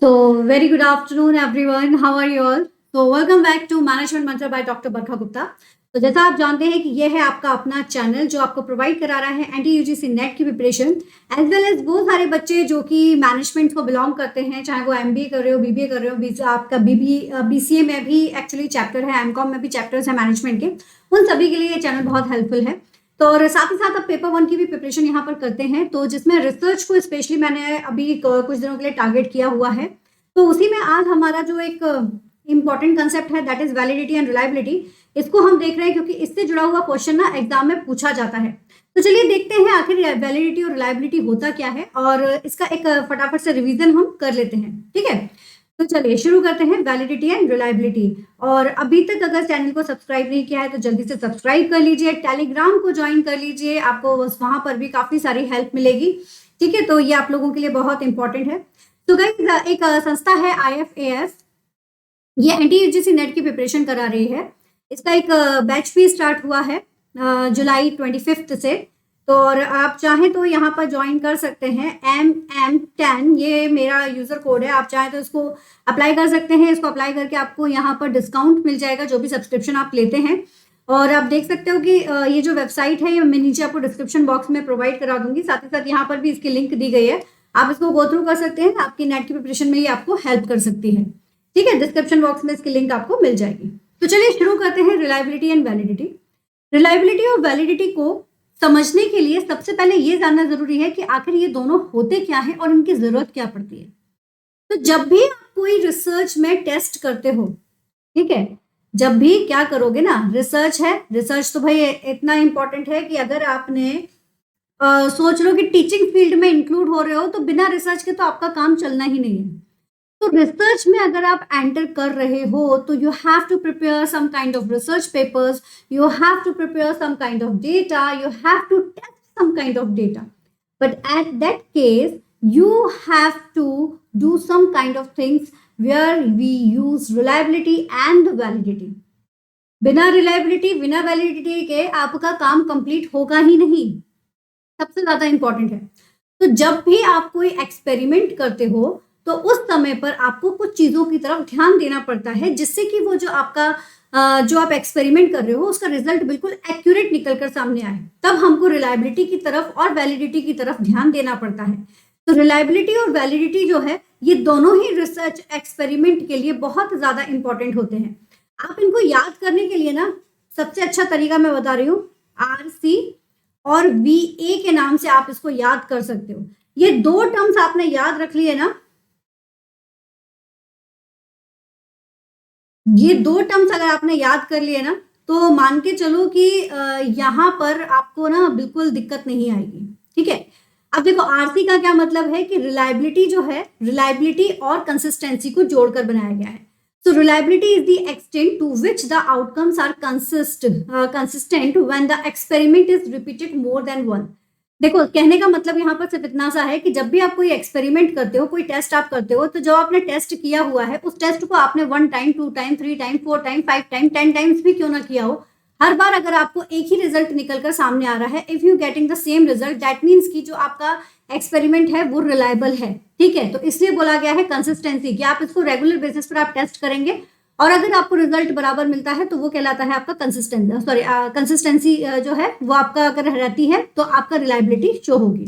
So, very good afternoon, everyone. How are you all? So, welcome back to Management Mantra by doctor Barkha Gupta. तो जैसा आप जानते हैं कि ये है आपका अपना चैनल जो आपको प्रोवाइड करा रहा है एनटी यूजीसी नेट की प्रिपरेशन एज वेल एज वो सारे बच्चे जो कि मैनेजमेंट को बिलोंग करते हैं, चाहे वो एमबीए कर रहे हो, बीबीए कर रहे हो, आपका बीसीए में भी एक्चुअली चैप्टर है, एमकॉम में भी चैप्टर्स है मैनेजमेंट के, उन सभी के लिए ये चैनल बहुत हेल्पफुल है। तो और साथ ही साथ अब पेपर 1 की भी प्रिपरेशन यहाँ पर करते हैं, तो जिसमें रिसर्च को स्पेशली मैंने अभी कुछ दिनों के लिए टारगेट किया हुआ है। तो उसी में आज हमारा जो एक इम्पॉर्टेंट कंसेप्ट है that is validity and reliability, इसको हम देख रहे हैं क्योंकि इससे जुड़ा हुआ क्वेश्चन ना एग्जाम में पूछा जाता है। तो चलिए देखते हैं आखिर वैलिडिटी और रिलायबिलिटी होता क्या है और इसका एक फटाफट से रिवीजन हम कर लेते हैं, ठीक है। तो चलिए शुरू करते हैं वैलिडिटी एंड रिलायबिलिटी। और अभी तक अगर चैनल को सब्सक्राइब नहीं किया है तो जल्दी से सब्सक्राइब कर लीजिए, टेलीग्राम को ज्वाइन कर लीजिए, आपको वहां पर भी काफी सारी हेल्प मिलेगी, ठीक है। तो ये आप लोगों के लिए बहुत इंपॉर्टेंट है। तो गाइस एक संस्था है IFAS, ये एनटी यूजीसी नेट की प्रिपरेशन करा रही है। इसका एक बैच भी स्टार्ट हुआ है जुलाई 25 से। तो और आप चाहें तो यहाँ पर ज्वाइन कर सकते हैं। MM10 ये मेरा यूजर कोड है, आप चाहें तो इसको अप्लाई कर सकते हैं। इसको अप्लाई करके आपको यहाँ पर डिस्काउंट मिल जाएगा जो भी सब्सक्रिप्शन आप लेते हैं। और आप देख सकते हो कि ये जो वेबसाइट है ये मैं नीचे आपको डिस्क्रिप्शन बॉक्स में प्रोवाइड करा दूंगी, साथ ही साथ यहाँ पर भी इसकी लिंक दी गई है, आप इसको गो थ्रू कर सकते हैं। आपकी नेट की प्रिपरेशन में ये आपको हेल्प कर सकती है, ठीक है। डिस्क्रिप्शन बॉक्स में इसकी लिंक आपको मिल जाएगी। तो चलिए शुरू करते हैं रिलायबिलिटी एंड वैलिडिटी। रिलायबिलिटी और वैलिडिटी को समझने के लिए सबसे पहले ये जानना जरूरी है कि आखिर ये दोनों होते क्या है और इनकी जरूरत क्या पड़ती है। तो जब भी आप कोई रिसर्च में टेस्ट करते हो, ठीक है, जब भी क्या करोगे ना, रिसर्च है, रिसर्च तो भाई इतना इंपॉर्टेंट है कि अगर आपने सोच लो कि टीचिंग फील्ड में इंक्लूड हो रहे हो तो बिना रिसर्च के तो आपका काम चलना ही नहीं है। तो रिसर्च में अगर आप एंटर कर रहे हो तो you have to prepare some kind of research papers, you have to prepare some kind of data, you have to test some kind of data, but at that case you have to do some kind of things where we use reliability and validity. बिना reliability बिना validity के आपका काम complete होगा ही नहीं, सबसे ज्यादा important है। तो जब भी आप कोई एक्सपेरिमेंट करते हो तो उस समय पर आपको कुछ चीजों की तरफ ध्यान देना पड़ता है जिससे कि वो जो आपका जो आप एक्सपेरिमेंट कर रहे हो उसका रिजल्ट बिल्कुल एक्यूरेट निकल कर सामने आए। तब हमको रिलायबिलिटी की तरफ और वैलिडिटी की तरफ ध्यान देना पड़ता है। तो रिलायबिलिटी और वैलिडिटी जो है ये दोनों ही रिसर्च एक्सपेरिमेंट के लिए बहुत ज्यादा इंपॉर्टेंट होते हैं। आप इनको याद करने के लिए ना सबसे अच्छा तरीका मैं बता रही हूँ, RC और VA के नाम से आप इसको याद कर सकते हो। ये दो टर्म्स आपने याद रख लिए ना, ये दो टर्म्स अगर आपने याद कर लिए ना तो मान के चलो कि यहाँ पर आपको ना बिल्कुल दिक्कत नहीं आएगी, ठीक है। अब देखो RC का क्या मतलब है कि रिलायबिलिटी जो है, रिलायबिलिटी और कंसिस्टेंसी को जोड़कर बनाया गया है। So reliability is the extent to which the outcomes are consistent when the experiment is repeated more than one. देखो कहने का मतलब यहाँ पर सिर्फ इतना सा है कि जब भी आप कोई एक्सपेरिमेंट करते हो, कोई टेस्ट आप करते हो, तो जो आपने टेस्ट किया हुआ है उस टेस्ट को आपने 1 time, 2 time, 3 time, 4 time, 5 time, 10 times भी क्यों ना किया हो, हर बार अगर आपको एक ही रिजल्ट निकलकर सामने आ रहा है, if you getting the same result, that means कि जो आपका एक्सपेरिमेंट है वो रिलायबल है, ठीक है। तो इसलिए बोला गया है कंसिस्टेंसी, कि आप इसको रेगुलर बेसिस पर आप टेस्ट करेंगे और अगर आपको रिजल्ट बराबर मिलता है तो वो कहलाता है आपका कंसिस्टेंसी जो है वो आपका अगर रहती है तो आपका रिलायबिलिटी शो होगी,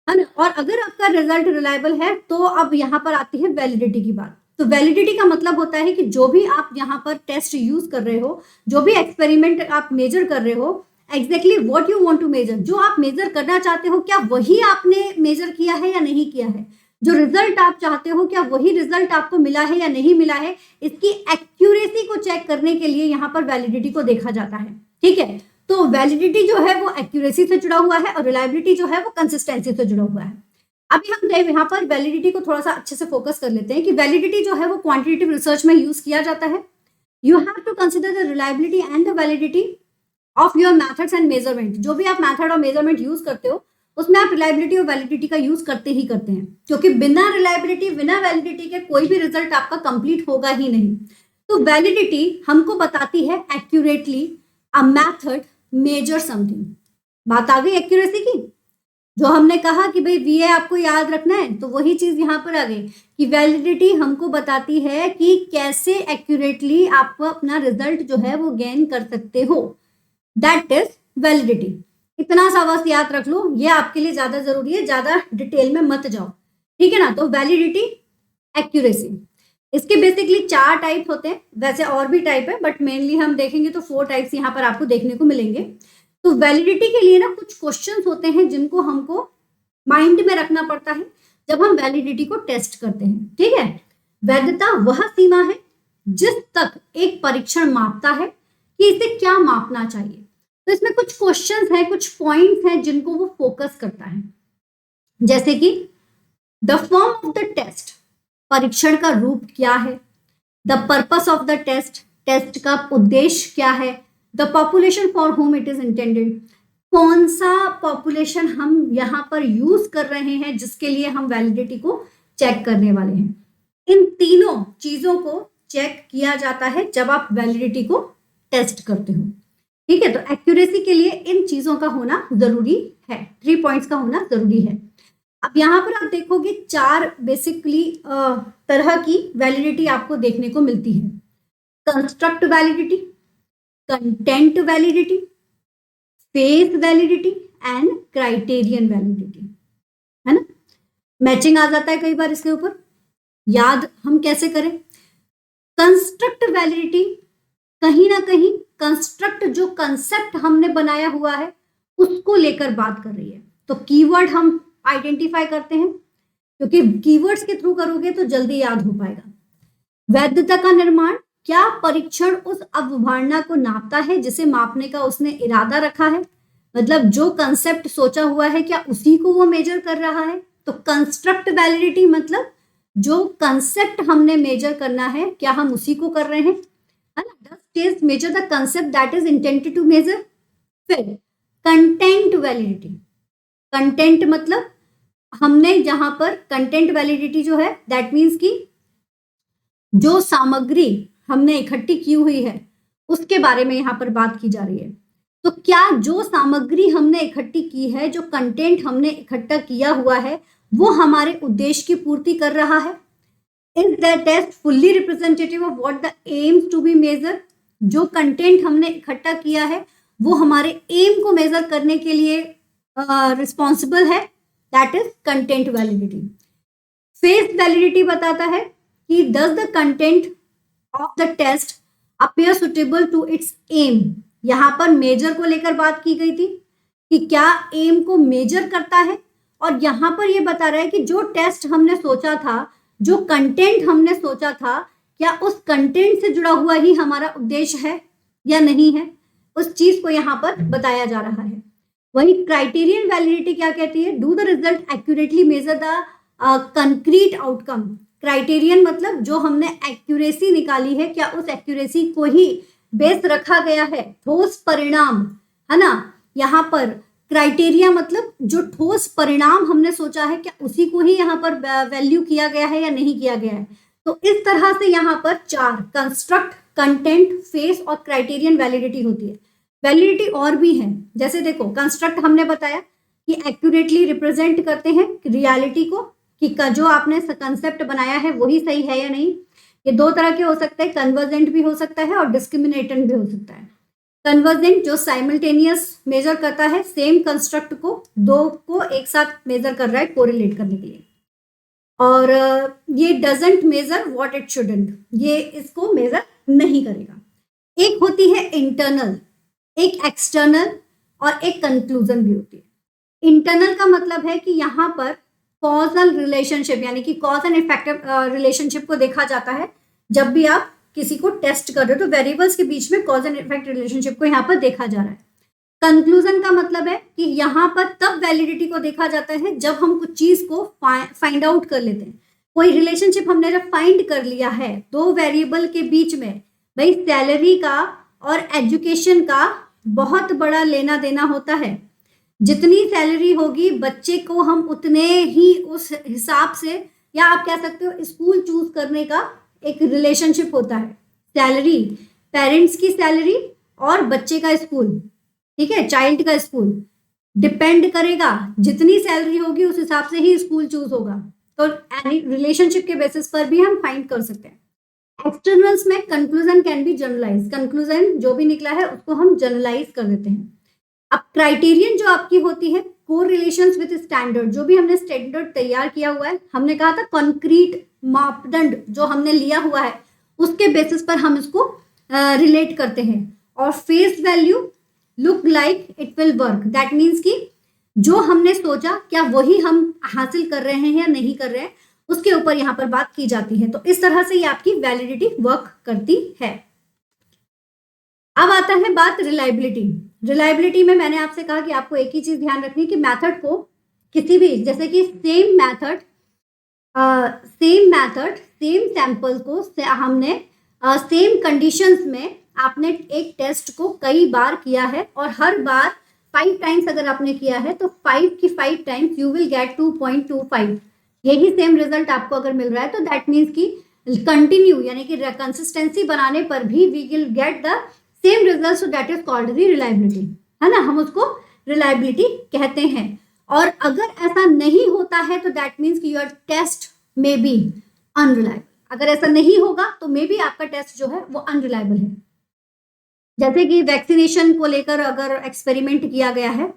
है ना। और अगर आपका रिजल्ट रिलायबल है तो अब यहाँ पर आती है वैलिडिटी की बात। तो वैलिडिटी का मतलब होता है कि जो भी आप यहाँ पर टेस्ट यूज कर रहे हो, जो भी एक्सपेरिमेंट आप मेजर कर रहे हो, exactly what you want to measure, जो आप मेजर करना चाहते हो क्या वही आपने मेजर किया है या नहीं किया है, जो रिजल्ट आप चाहते हो क्या वही रिजल्ट आपको मिला है या नहीं मिला है, इसकी एक्यूरेसी को चेक करने के लिए यहाँ पर वैलिडिटी को देखा जाता है, ठीक है। तो वैलिडिटी जो है वो एक्यूरेसी से जुड़ा हुआ है और रिलायबिलिटी जो है वो कंसिस्टेंसी से जुड़ा हुआ है। अभी हम यहाँ पर वैलिडिटी को थोड़ा सा अच्छे से फोकस कर लेते हैं कि वैलिडिटी जो है वो क्वांटिटेटिव रिसर्च में यूज किया जाता है। You have to consider the reliability and the validity of your methods and measurement. जो भी आप मेथड और मेजरमेंट यूज करते हो उसमें आप रिलायबिलिटी और वैलिडिटी का यूज करते ही करते हैं, क्योंकि बिना रिलायबिलिटी बिना वैलिडिटी के कोई भी रिजल्ट आपका कंप्लीट होगा ही नहीं। तो वैलिडिटी हमको बताती है accurately a method measure something. बात आ गई एक्यूरेसी की। जो हमने कहा कि भाई वीए आपको याद रखना है, तो वही चीज यहाँ पर आ गई कि वैलिडिटी हमको बताती है कि कैसे एक्यूरेटली आप अपना रिजल्ट जो है वो गेन कर सकते हो, दैट इज वैलिडिटी। इतना सा बस याद रख लो, ये आपके लिए ज्यादा जरूरी है, ज्यादा डिटेल में मत जाओ, ठीक है ना। तो वैलिडिटी, एक्यूरेसी, इसके बेसिकली 4 टाइप होते हैं, वैसे और भी टाइप है बट मेनली हम देखेंगे तो 4 टाइप्स यहाँ पर आपको देखने को मिलेंगे। तो वैलिडिटी के लिए ना कुछ क्वेश्चंस होते हैं जिनको हमको माइंड में रखना पड़ता है जब हम वैलिडिटी को टेस्ट करते हैं, ठीक है। वैधता वह सीमा है जिस तक एक परीक्षण मापता है कि इसे क्या मापना चाहिए। तो इसमें कुछ क्वेश्चंस हैं, कुछ पॉइंट्स हैं जिनको वो फोकस करता है, जैसे कि the form of the test, परीक्षण का रूप क्या है, the purpose of the test, test का उद्देश्य क्या है, the population for whom it is intended, कौन सा पॉपुलेशन हम यहाँ पर यूज कर रहे हैं जिसके लिए हम वैलिडिटी को चेक करने वाले हैं। इन तीनों चीजों को चेक किया जाता है जब आप वैलिडिटी को टेस्ट करते हो, ठीक है। तो एक्यूरेसी के लिए इन चीजों का होना जरूरी है, 3 पॉइंट्स का होना जरूरी है। अब यहाँ पर आप देखोगे 4 बेसिकली तरह की वैलिडिटी आपको देखने को मिलती है। Construct validity, content validity, face validity and criterion validity, है ना। मैचिंग आ जाता है कई बार इसके ऊपर, याद हम कैसे करें। कंस्ट्रक्ट वैलिडिटी कहीं ना कहीं कंस्ट्रक्ट जो कंसेप्ट हमने बनाया हुआ है उसको लेकर बात कर रही है। तो कीवर्ड हम आइडेंटिफाई करते हैं, क्योंकि कीवर्ड्स के थ्रू करोगे तो जल्दी याद हो पाएगा। वैधता का निर्माण, क्या परीक्षण उस अवधारणा को नापता है जिसे मापने का उसने इरादा रखा है, मतलब जो कंसेप्ट सोचा हुआ है क्या उसी को वो मेजर कर रहा है। तो कंस्ट्रक्ट वैलिडिटी मतलब जो कंसेप्ट हमने मेजर करना है क्या हम उसी को कर रहे हैं, है ना। Does test measure the concept that is intended to measure. फिर कंटेंट वैलिडिटी, कंटेंट मतलब हमने यहाँ पर कंटेंट वैलिडिटी जो है दैट मीन्स कि जो सामग्री हमने इकट्ठी की हुई है उसके बारे में यहाँ पर बात की जा रही है। तो क्या जो सामग्री हमने इकट्ठी की है, जो कंटेंट हमने इकट्ठा किया हुआ है, वो हमारे उद्देश्य की पूर्ति कर रहा है। Is the test fully representative of what the aims to be measure, जो कंटेंट हमने इकट्ठा किया है वो हमारे एम को मेजर करने के लिए रिस्पॉन्सिबल है, that is content validity. Face validity बताता है कि does the content of the test appear suitable to its aim. यहाँ पर मेजर को लेकर बात की गई थी कि क्या एम को मेजर करता है, और यहाँ पर ये बता रहा है कि जो टेस्ट हमने सोचा था, जो कंटेंट हमने सोचा था, क्या उस कंटेंट से जुड़ा हुआ ही हमारा उद्देश्य है या नहीं है, उस चीज को यहाँ पर बताया जा रहा है। वही क्राइटेरियन वैलिडिटी क्या कहती है, do the result accurately measure the concrete outcome. Criterion मतलब जो हमने एक्यूरेसी निकाली है क्या उस एक्यूरेसी को ही बेस रखा गया है, ठोस परिणाम, है ना। यहाँ पर क्राइटेरिया मतलब जो ठोस परिणाम हमने सोचा है क्या उसी को ही यहाँ पर वैल्यू किया गया है या नहीं किया गया है। तो इस तरह से यहाँ पर 4 कंस्ट्रक्ट, कंटेंट, फेस और क्राइटेरियन वैलिडिटी होती है। वैलिडिटी और भी है, जैसे देखो कंस्ट्रक्ट हमने बताया कि एक्यूरेटली रिप्रेजेंट करते हैं रियलिटी को, कि जो आपने कंसेप्ट बनाया है वही सही है या नहीं। ये 2 तरह के हो सकते हैं, कन्वर्जेंट भी हो सकता है और डिस्क्रिमिनेटेंट भी हो सकता है। कन्वर्जेंट जो साइमल्टेनियस मेजर करता है, सेम कंस्ट्रक्ट को 2 को एक साथ मेजर कर रहा है कोरिलेट करने के लिए, और ये doesn't measure what it shouldn't, ये इसको मेजर नहीं करेगा। एक होती है इंटरनल, एक एक्सटर्नल और एक कंक्लूजन भी होती है। इंटरनल का मतलब है कि यहाँ पर कॉजल रिलेशनशिप यानी कि कॉज एंड इफेक्टिव रिलेशनशिप को देखा जाता है जब भी आप किसी को टेस्ट कर रहे हो, तो वेरिएबल्स के बीच में कॉज एंड इफेक्ट रिलेशनशिप को यहाँ पर देखा जा रहा है। कंक्लूजन का मतलब है कि यहाँ पर तब वैलिडिटी को देखा जाता है जब हम कुछ चीज को फाइंड आउट कर लेते हैं। कोई रिलेशनशिप हमने जब फाइंड कर लिया है 2 वेरिएबल के बीच में, भाई सैलरी का और एजुकेशन का बहुत बड़ा लेना देना होता है। जितनी सैलरी होगी बच्चे को हम उतने ही उस हिसाब से, या आप कह सकते हो स्कूल चूज करने का एक रिलेशनशिप होता है। सैलरी, पेरेंट्स की सैलरी और बच्चे का स्कूल, ठीक है, चाइल्ड का स्कूल, डिपेंड करेगा, जितनी सैलरी होगी उस हिसाब से ही स्कूल चूज होगा। तो रिलेशनशिप के बेसिस पर भी हम फाइंड कर सकते हैं। एक्सटर्नल्स में conclusion can be generalize, conclusion जो भी निकला है उसको हम जनरलाइज कर देते हैं। अब क्राइटेरियन जो आपकी होती है को रिलेशंस विद स्टैंडर्ड, जो भी हमने स्टैंडर्ड तैयार किया हुआ है, हमने कहा था कॉन्क्रीट मापदंड जो हमने लिया हुआ है उसके बेसिस पर हम इसको रिलेट करते हैं। और face value look like it will work, that means कि जो हमने सोचा क्या वही हम हासिल कर रहे हैं या नहीं कर रहे हैं, उसके ऊपर यहाँ पर बात की जाती है। तो इस तरह से ये आपकी वैलिडिटी वर्क करती है। अब आता है बात रिलायबिलिटी। रिलायबिलिटी में मैंने आपसे कहा कि आपको एक ही चीज ध्यान रखनी है कि मेथड को किसी भी, जैसे कि सेम मेथड सेम सैंपल को हमने सेम कंडीशंस में आपने एक टेस्ट को कई बार किया है और हर बार 5 टाइम्स अगर आपने किया है तो 5 की 5 टाइम्स यू विल गेट 2.25। यही सेम रिजल्ट आपको अगर मिल रहा है तो दैट मीन्स कि कंटिन्यू यानी कि कंसिस्टेंसी बनाने पर भी we will get the same result, so that is called the reliability, है ना, हम उसको रिलायबिलिटी कहते हैं। और अगर ऐसा नहीं होता है तो दैट मीन्स कि your test may be unreliable. अगर ऐसा नहीं होगा तो मे बी आपका टेस्ट जो है वो अनरिलायबल है। जैसे कि वैक्सीनेशन को लेकर अगर एक्सपेरिमेंट किया गया है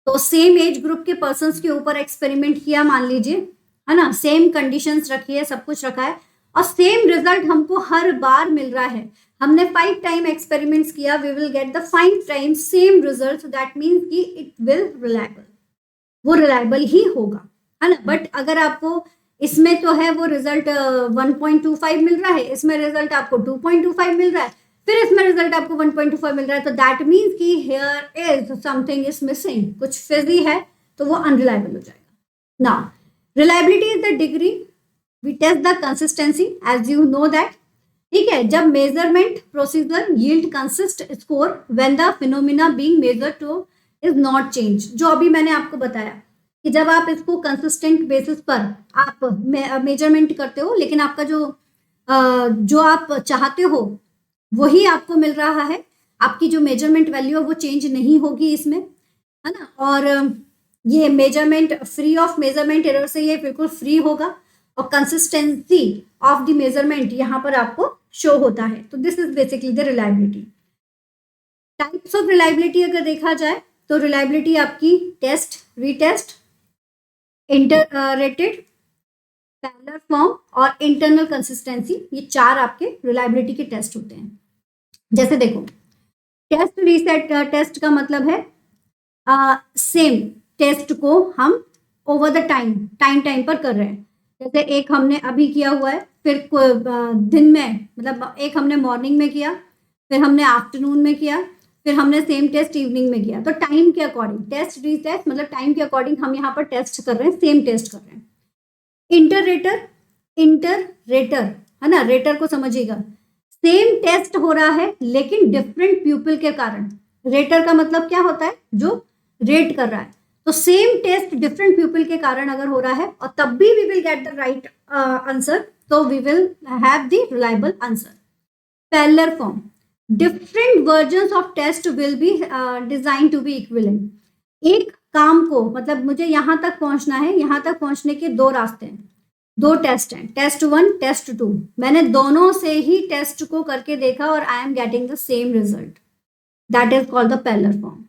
तो सेम एज ग्रुप के पर्सन्स के ऊपर एक्सपेरिमेंट किया मान लीजिए, है ना, सेम कंडीशंस रखी है, सब कुछ रखा है और सेम रिजल्ट हमको हर बार मिल रहा है। हमने 5 टाइम एक्सपेरिमेंट्स किया, we will get the 5 time same result, that means कि इट विल रिलायबल, वो रिलायबल ही होगा, है ना। बट अगर आपको इसमें तो है वो रिजल्ट 1.25 मिल रहा है, इसमें रिजल्ट आपको 2.25 मिल रहा है, फिर इसमें रिजल्ट आपको 1.25 मिल रहा है, तो दैट मीन्स कि here is something is missing, कुछ फिजी है, तो वो अनरिलायबल हो जाएगा। Now reliability is the degree we test the consistency, as you know that, ठीक है, जब measurement procedure yield consist score when the phenomena being measured to is not change. जो अभी मैंने आपको बताया कि जब आप इसको कंसिस्टेंट बेसिस पर आप मेजरमेंट करते हो लेकिन आपका जो आप चाहते हो वही आपको मिल रहा है, आपकी जो मेजरमेंट वैल्यू है वो चेंज नहीं होगी इसमें, है ना। और ये measurement free of measurement error से ये बिल्कुल फ्री होगा और कंसिस्टेंसी ऑफ द मेजरमेंट यहाँ पर आपको शो होता है। तो this is basically the reliability. Types of reliability अगर देखा जाए तो रिलायबिलिटी आपकी टेस्ट, रीटेस्ट, इंटररेटेड, पैरेलल फॉर्म और इंटरनल कंसिस्टेंसी, ये 4 आपके रिलायबिलिटी के टेस्ट होते हैं। जैसे देखो, टेस्ट रीसेट टेस्ट का मतलब है सेम टेस्ट को हम ओवर द टाइम पर कर रहे हैं। जैसे एक हमने अभी किया हुआ है, फिर दिन में, मतलब एक हमने मॉर्निंग में किया, फिर हमने आफ्टरनून में किया, फिर हमने सेम टेस्ट इवनिंग में किया। तो टाइम के अकॉर्डिंग टेस्ट रीटेस्ट, मतलब टाइम के अकॉर्डिंग हम यहाँ पर टेस्ट कर रहे हैं, सेम टेस्ट कर रहे हैं। इंटररेटर, है ना, रेटर को समझिएगा, सेम टेस्ट हो रहा है लेकिन डिफरेंट पीपल के कारण। रेटर का मतलब क्या होता है, जो रेट कर रहा है। तो सेम टेस्ट डिफरेंट पीपल के कारण अगर हो रहा है और तब भी we will get the right answer, तो we will have the reliable answer. Parallel form, different versions of test will be design to be equivalent. एक काम को, मतलब मुझे यहाँ तक पहुंचना है, यहाँ तक पहुंचने के 2 रास्ते हैं, 2 टेस्ट हैं, टेस्ट 1, टेस्ट 2। मैंने दोनों से ही टेस्ट को करके देखा और I am getting the same result, that is called the parallel form.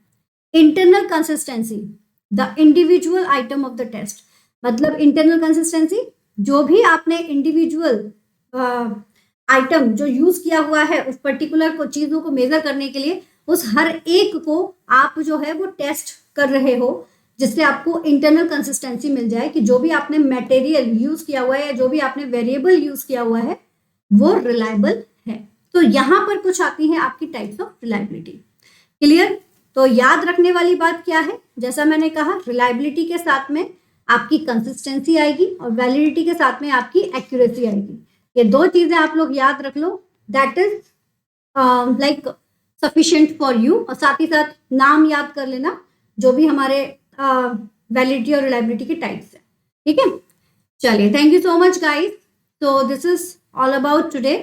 Internal consistency, the individual item of the test, मतलब इंटरनल कंसिस्टेंसी, जो भी आपने इंडिविजुअल आइटम जो यूज किया हुआ है उस पर्टिकुलर को चीजों को मेजर करने के लिए, उस हर एक को आप जो है वो टेस्ट कर रहे हो, जिससे आपको इंटरनल कंसिस्टेंसी मिल जाए कि जो भी आपने मटेरियल यूज किया हुआ है या जो भी आपने वेरिएबल यूज किया हुआ है वो रिलायबल है। तो यहाँ पर कुछ आती है आपकी टाइप्स ऑफ रिलायबिलिटी। क्लियर? तो याद रखने वाली बात क्या है, जैसा मैंने कहा, रिलायबिलिटी के साथ में आपकी कंसिस्टेंसी आएगी और वैलिडिटी के साथ में आपकी एक्यूरेसी आएगी। ये 2 चीजें आप लोग याद रख लो, that is like sufficient for you. और साथ ही साथ नाम याद कर लेना जो भी हमारे वैलिडिटी और रिलायबिलिटी के टाइप्स है, ठीक है। चलिए, thank you so much guys. तो this is all about today,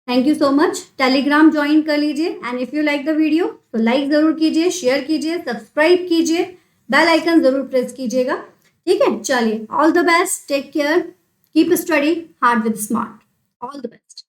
thank you so much. Telegram join कर लीजिए and if you like the video तो लाइक जरूर कीजिए, शेयर कीजिए, सब्सक्राइब कीजिए बेल आइकन जरूर प्रेस कीजिएगा। ठीक है, चलिए, all the best, take care, keep study hard with smart, all the best.